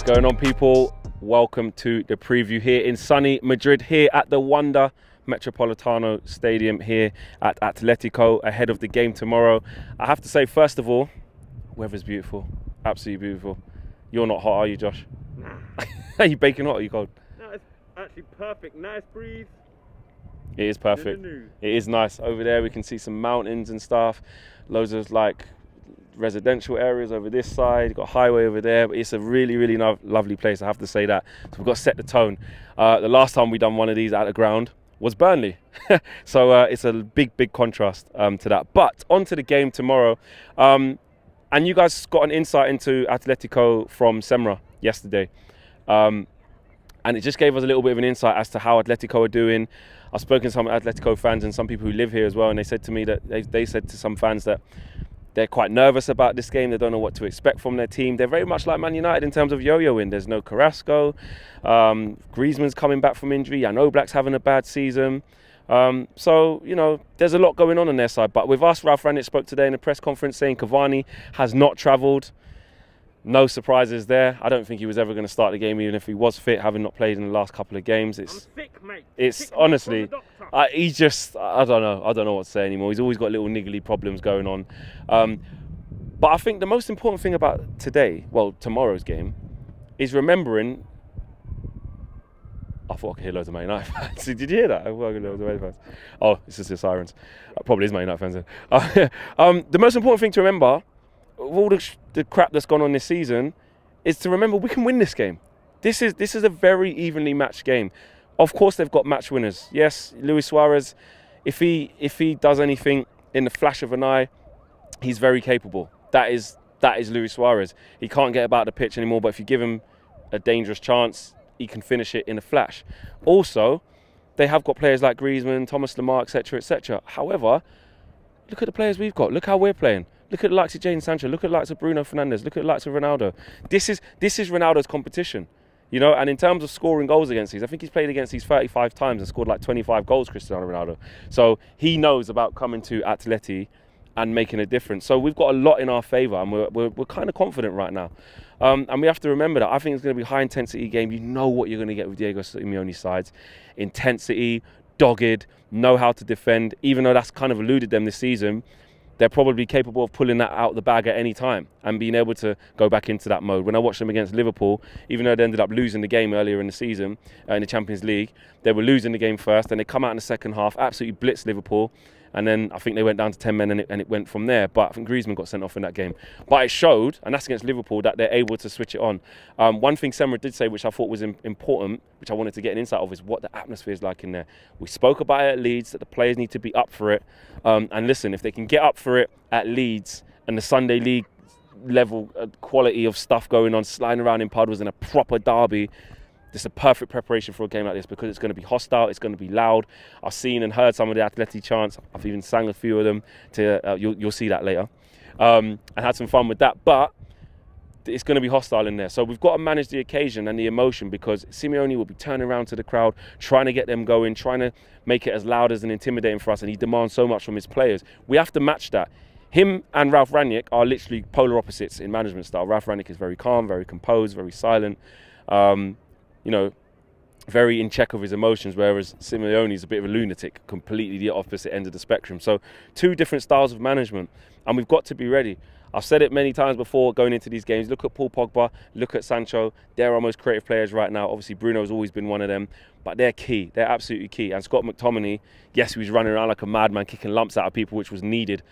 going on, people? Welcome to the preview here in sunny Madrid, here at the Wanda Metropolitano Stadium here at Atletico, ahead of the game tomorrow. I have to say, first of all, weather's beautiful, absolutely beautiful. You're not hot, are you, Josh? Nah. Are you baking hot or are you cold? No, it's actually perfect. Nice breeze. It is perfect. It is nice. Over there we can see some mountains and stuff. Loads of like residential areas over this side. Got a highway over there. But it's a really, really lovely place, I have to say that. So we've got to set the tone. The last time we done one of these at the ground was Burnley. So it's a big contrast to that. But on to the game tomorrow. And you guys got an insight into Atletico from Semra yesterday. And it just gave us a little bit of an insight as to how Atletico are doing. I've spoken to some Atletico fans and some people who live here as well, and they said to me that they said to some fans that they're quite nervous about this game. They don't know what to expect from their team. They're very much like Man United in terms of yo-yoing. There's no Carrasco. Griezmann's coming back from injury. I know Black's having a bad season. So, you know, there's a lot going on their side. But with us, Ralf Rangnick spoke today in a press conference saying Cavani has not travelled. No surprises there. I don't think he was ever going to start the game, even if he was fit, having not played in the last couple of games. I'm sick, mate. It's sick honestly, he's just, I don't know what to say anymore. He's always got little niggly problems going on. But I think the most important thing about today, well, tomorrow's game, is remembering. I thought I could hear loads of Man United fans. Did you hear that? I thought I could hear loads of Man United fans. Oh, it's just the sirens. Probably is Man United fans then. The most important thing to remember, of all the crap that's gone on this season, is to remember we can win this game. This is a very evenly matched game. Of course, they've got match winners. Yes, Luis Suarez, if he does anything in the flash of an eye, he's very capable. That is Luis Suarez. He can't get about the pitch anymore, but if you give him a dangerous chance, he can finish it in a flash. Also, they have got players like Griezmann, Thomas Lemar, etc., etc. However, look at the players we've got. Look how we're playing. Look at the likes of Jadon Sancho. Look at the likes of Bruno Fernandes. Look at the likes of Ronaldo. This is Ronaldo's competition, you know. And in terms of scoring goals against these, I think he's played against these 35 times and scored like 25 goals, Cristiano Ronaldo. So he knows about coming to Atleti and making a difference. So we've got a lot in our favour, and we're kind of confident right now. And we have to remember that I think it's going to be a high-intensity game. You know what you're going to get with Diego Simeone's sides. Intensity, dogged, know how to defend. Even though that's kind of eluded them this season, they're probably capable of pulling that out of the bag at any time and being able to go back into that mode. When I watched them against Liverpool, even though they ended up losing the game earlier in the season, in the Champions League, they were losing the game first, and they come out in the second half, absolutely blitzed Liverpool, and then I think they went down to 10 men and it went from there. But I think Griezmann got sent off in that game. But it showed, and that's against Liverpool, that they're able to switch it on. One thing Semra did say, which I thought was important, which I wanted to get an insight of, is what the atmosphere is like in there. We spoke about it at Leeds, that the players need to be up for it. And listen, if they can get up for it at Leeds and the Sunday League level quality of stuff going on, sliding around in puddles in a proper derby, this is a perfect preparation for a game like this, because it's going to be hostile, it's going to be loud. I've seen and heard some of the Atleti chants. I've even sang a few of them. You'll see that later. And had some fun with that. But it's going to be hostile in there. So we've got to manage the occasion and the emotion, because Simeone will be turning around to the crowd, trying to get them going, trying to make it as loud as and intimidating for us. And he demands so much from his players. We have to match that. Him and Ralf Rangnick are literally polar opposites in management style. Ralf Rangnick is very calm, very composed, very silent. You know, very in check of his emotions, whereas Simeone is a bit of a lunatic, completely the opposite end of the spectrum. So two different styles of management, and we've got to be ready. I've said it many times before going into these games. Look at Paul Pogba, look at Sancho. They're our most creative players right now. Obviously, Bruno's always been one of them, but they're key. They're absolutely key. And Scott McTominay, yes, he was running around like a madman, kicking lumps out of people, which was needed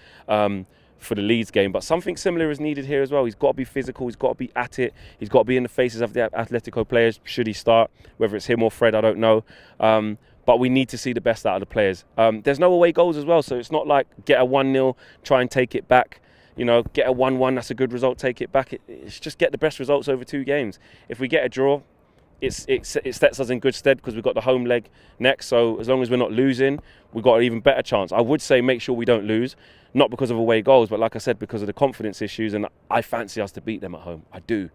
for the Leeds game, but something similar is needed here as well. He's got to be physical, he's got to be at it, he's got to be in the faces of the Atletico players, should he start. Whether it's him or Fred, I don't know. But we need to see the best out of the players. There's no away goals as well, so it's not like get a 1-0, try and take it back. You know, get a 1-1, that's a good result, take it back. It's just get the best results over 2 games. If we get a draw, it sets us in good stead, because we've got the home leg next. So as long as we're not losing, we've got an even better chance. I would say make sure we don't lose, not because of away goals, but like I said, because of the confidence issues. And I fancy us to beat them at home. I do.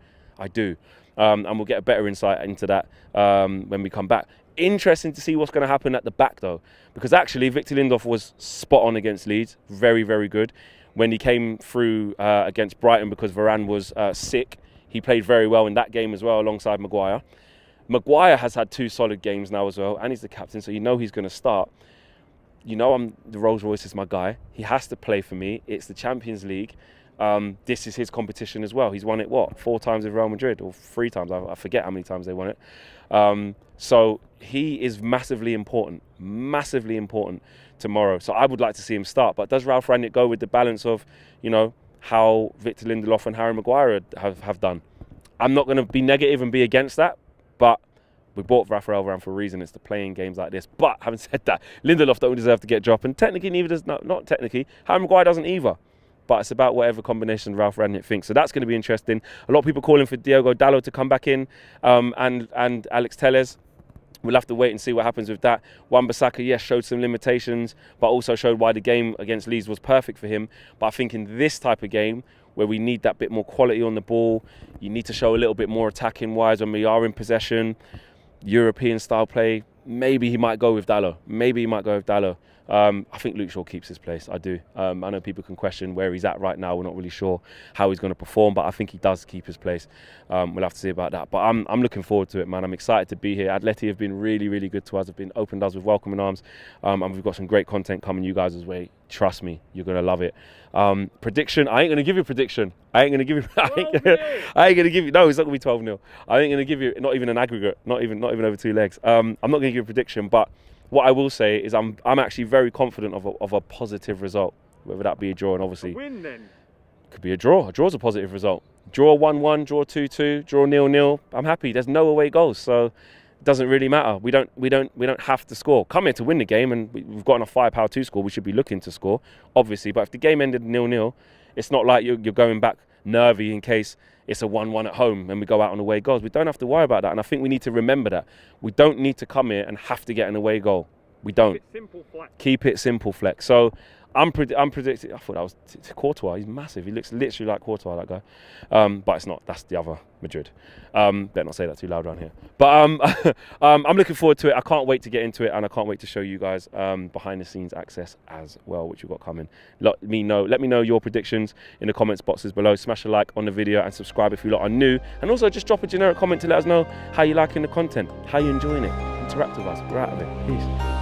And we'll get a better insight into that when we come back. Interesting to see what's going to happen at the back, though, because actually Victor Lindelof was spot on against Leeds. Very, very good. When he came through against Brighton, because Varane was sick, He played very well in that game as well alongside Maguire. Maguire has had 2 solid games now as well, and he's the captain, so you know he's going to start. You know the Rolls Royce is my guy. He has to play for me. It's the Champions League. This is his competition as well. He's won it, what, 4 times with Real Madrid, or 3 times. I forget how many times they won it. So he is massively important tomorrow. So I would like to see him start. But does Ralf Rangnick go with the balance of, you know, how Victor Lindelof and Harry Maguire have done? I'm not going to be negative and be against that, but we bought Rafael Varane for a reason. It's to play in games like this. But having said that, Lindelof don't deserve to get dropped, and technically neither does not technically. Harry Maguire doesn't either. But it's about whatever combination Ralf Rangnick thinks. So that's going to be interesting. A lot of people calling for Diogo Dalot to come back in, and Alex Telles. We'll have to wait and see what happens with that. Wan-Bissaka, yes, showed some limitations, but also showed why the game against Leeds was perfect for him. But I think in this type of game, where we need that bit more quality on the ball, you need to show a little bit more attacking-wise when we are in possession, European-style play, maybe he might go with Dalot. I think Luke Shaw keeps his place. I do. I know people can question where he's at right now. We're not really sure how he's going to perform, but I think he does keep his place. We'll have to see about that. But I'm looking forward to it, man. I'm excited to be here. Atleti have been really, really good to us. Have been opened us with welcoming arms, and we've got some great content coming you guys' way. Trust me, you're going to love it. Prediction, I ain't going to give you a prediction. I ain't going to give you, no, it's not going to be 12-0. I ain't going to give you, not even an aggregate, not even over 2 legs. I'm not going to give you a prediction, but what I will say is I'm actually very confident of a positive result, whether that be a draw, and obviously A win then. could be a draw. A draw's a positive result. Draw 1-1, draw 2-2, draw 0-0. I'm happy. There's no away goals, so it doesn't really matter. We don't have to score. Come here to win the game, and we've got enough firepower to score. We should be looking to score, obviously. But if the game ended 0-0, it's not like you're going back nervy in case it's a 1-1 at home and we go out on away goals. We don't have to worry about that, and I think we need to remember that. We don't need to come here and have to get an away goal. We don't. Keep it simple, Fleck. Keep it simple, Fleck. So I'm predicting. I thought that was Courtois. He's massive. He looks literally like Courtois, that guy. But it's not. That's the other Madrid. Better not say that too loud around here. But I'm looking forward to it. I can't wait to get into it, and I can't wait to show you guys behind the scenes access as well, which we've got coming. Let me know your predictions in the comments boxes below. Smash a like on the video and subscribe if you lot are new. And also just drop a generic comment to let us know how you're liking the content, how you're enjoying it. Interact with us. We're out of it. Peace.